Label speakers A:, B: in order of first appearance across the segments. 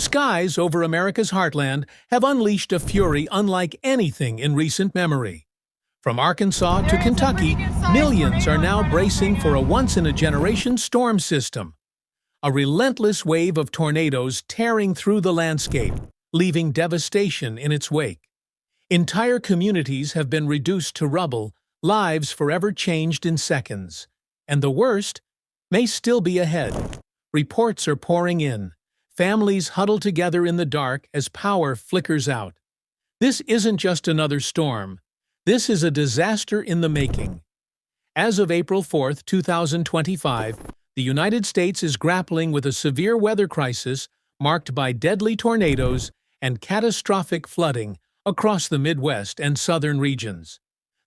A: skies over America's heartland have unleashed a fury unlike anything in recent memory. From Arkansas to Kentucky, millions are now bracing for a once-in-a-generation storm system. A relentless wave of tornadoes tearing through the landscape, leaving devastation in its wake. Entire communities have been reduced to rubble, lives forever changed in seconds. And the worst may still be ahead. Reports are pouring in. Families huddle together in the dark as power flickers out. This isn't just another storm. This is a disaster in the making. As of April 4, 2025, the United States is grappling with a severe weather crisis marked by deadly tornadoes and catastrophic flooding across the Midwest and southern regions.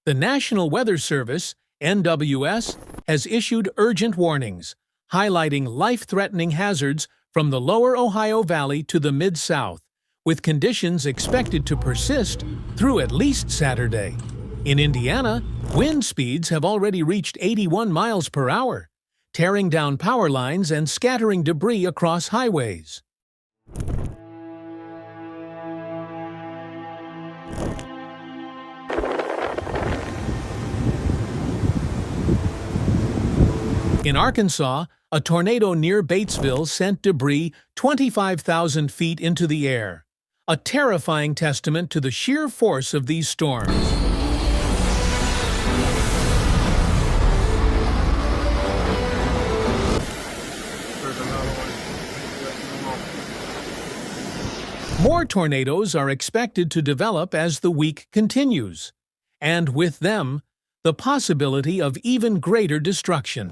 A: The National Weather Service, NWS, has issued urgent warnings, highlighting life-threatening hazards from the lower Ohio Valley to the Mid-South, with conditions expected to persist through at least Saturday. In Indiana, wind speeds have already reached 81 miles per hour, tearing down power lines and scattering debris across highways. In Arkansas, a tornado near Batesville sent debris 25,000 feet into the air, a terrifying testament to the sheer force of these storms. More tornadoes are expected to develop as the week continues, and with them, the possibility of even greater destruction.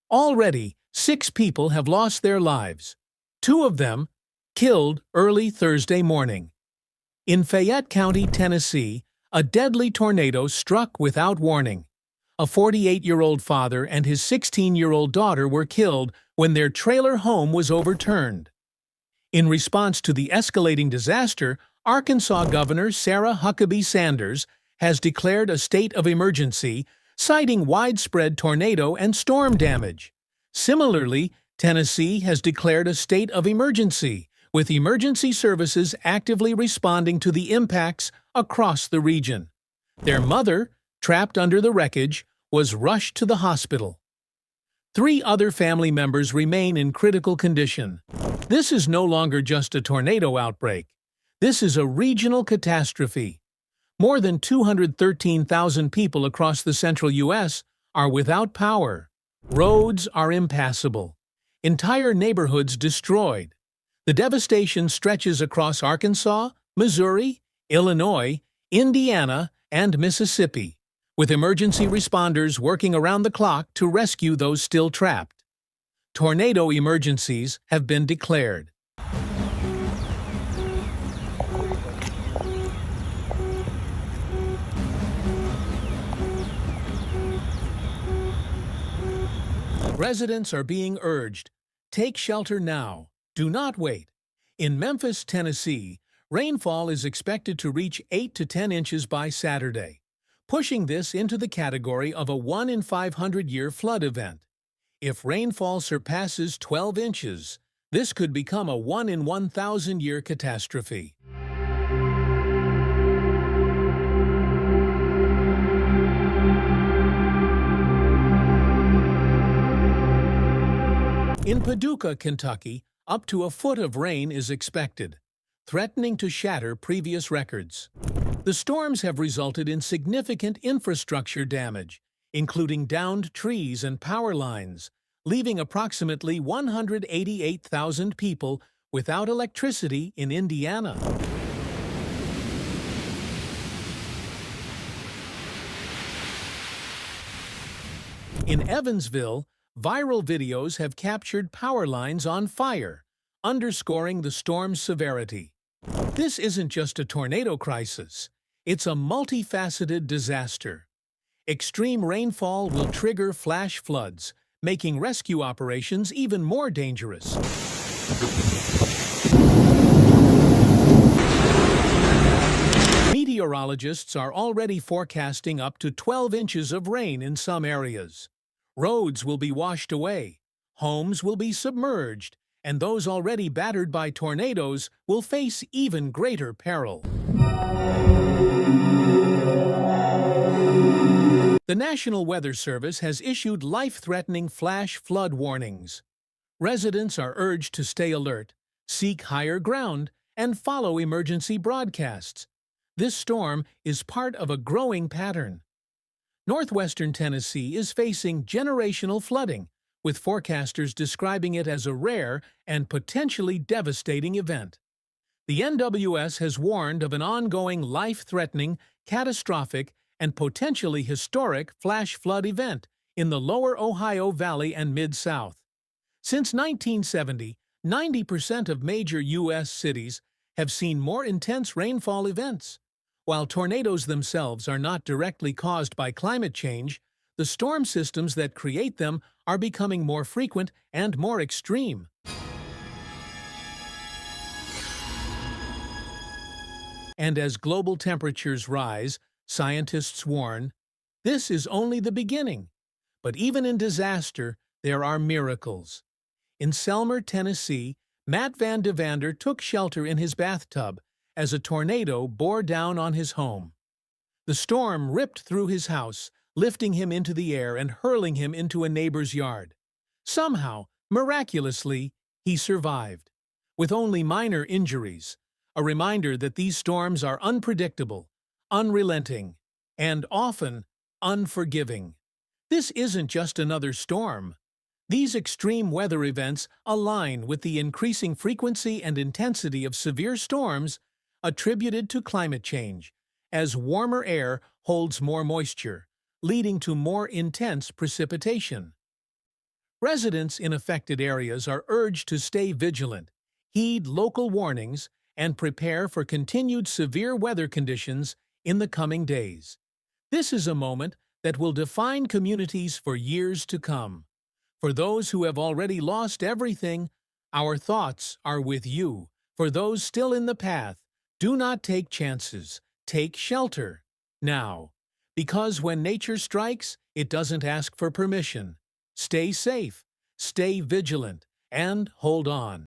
A: Already, 6 people have lost their lives, 2 of them killed early Thursday morning. In Fayette County, Tennessee, a deadly tornado struck without warning. A 48-year-old father and his 16-year-old daughter were killed when their trailer home was overturned. In response to the escalating disaster, Arkansas Governor Sarah Huckabee Sanders has declared a state of emergency, citing widespread tornado and storm damage. Similarly, Tennessee has declared a state of emergency, with emergency services actively responding to the impacts across the region. Their mother, trapped under the wreckage, was rushed to the hospital. 3 other family members remain in critical condition. This is no longer just a tornado outbreak. This is a regional catastrophe. More than 213,000 people across the central U.S. are without power. Roads are impassable. Entire neighborhoods destroyed. The devastation stretches across Arkansas, Missouri, Illinois, Indiana, and Mississippi, with emergency responders working around the clock to rescue those still trapped. Tornado emergencies have been declared. Residents are being urged, take shelter now, do not wait. In Memphis, Tennessee, rainfall is expected to reach 8 to 10 inches by Saturday, pushing this into the category of a 1 in 500-year flood event. If rainfall surpasses 12 inches, this could become a 1 in 1,000-year catastrophe. In Paducah, Kentucky, up to a foot of rain is expected, threatening to shatter previous records. The storms have resulted in significant infrastructure damage, including downed trees and power lines, leaving approximately 188,000 people without electricity in Indiana. In Evansville, viral videos have captured power lines on fire, underscoring the storm's severity. This isn't just a tornado crisis, it's a multifaceted disaster. Extreme rainfall will trigger flash floods, making rescue operations even more dangerous. Meteorologists are already forecasting up to 12 inches of rain in some areas. Roads will be washed away, homes will be submerged, and those already battered by tornadoes will face even greater peril. The National Weather Service has issued life-threatening flash flood warnings. Residents are urged to stay alert, seek higher ground, and follow emergency broadcasts. This storm is part of a growing pattern. Northwestern Tennessee is facing generational flooding, with forecasters describing it as a rare and potentially devastating event. The NWS has warned of an ongoing life-threatening, catastrophic, and potentially historic flash flood event in the lower Ohio Valley and Mid-South. Since 1970, 90% of major U.S. cities have seen more intense rainfall events. While tornadoes themselves are not directly caused by climate change, the storm systems that create them are becoming more frequent and more extreme. And as global temperatures rise, scientists warn, this is only the beginning. But even in disaster, there are miracles. In Selmer, Tennessee, Matt Van de Vander took shelter in his bathtub as a tornado bore down on his home. The storm ripped through his house, lifting him into the air and hurling him into a neighbor's yard. Somehow, miraculously, he survived, with only minor injuries, a reminder that these storms are unpredictable, unrelenting, and often unforgiving. This isn't just another storm. These extreme weather events align with the increasing frequency and intensity of severe storms attributed to climate change, as warmer air holds more moisture, leading to more intense precipitation. Residents in affected areas are urged to stay vigilant, heed local warnings, and prepare for continued severe weather conditions in the coming days. This is a moment that will define communities for years to come. For those who have already lost everything, our thoughts are with you. For those still in the path, do not take chances. Take shelter now. Because when nature strikes, it doesn't ask for permission. Stay safe, stay vigilant, and hold on.